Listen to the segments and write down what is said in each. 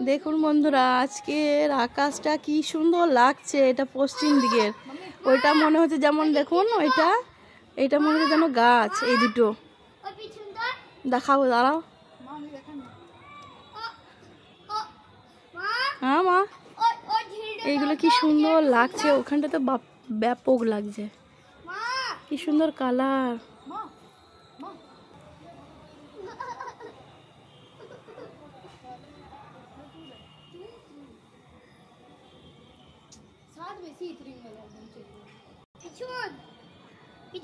দেখুন বন্ধুরা, আজকের আকাশটা কি সুন্দর লাগছে। এটা পশ্চিম দিকের, ওইটা মনে হচ্ছে যেমন দেখুন এটা মনে হচ্ছে যেন গাছ। এই দুটো দেখাবো, দাঁড়াও। হ্যাঁ মা, এইগুলো কি সুন্দর লাগছে। ওখানটা তো ব্যাপক লাগছে, কি সুন্দর কালার।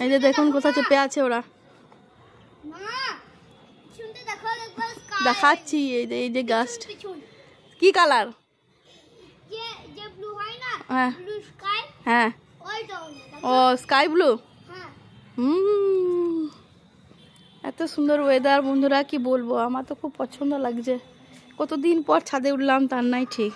এই যে দেখুন কোথায় চেপে আছে ওরা, দেখাচ্ছি। এই যে গাছটা কি কালার? হ্যাঁ হ্যাঁ, ও স্কাই ব্লু। এত সুন্দর ওয়েদার বন্ধুরা, কি বলবো, আমার তো খুব পছন্দ লাগছে। কতদিন পর ছাদে উঠলাম তার নাই ঠিক।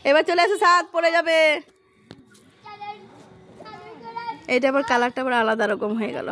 এবার চলে আসে, ছাদ পড়ে যাবে। এটা আবার কালারটা আবার আলাদা রকম হয়ে গেল।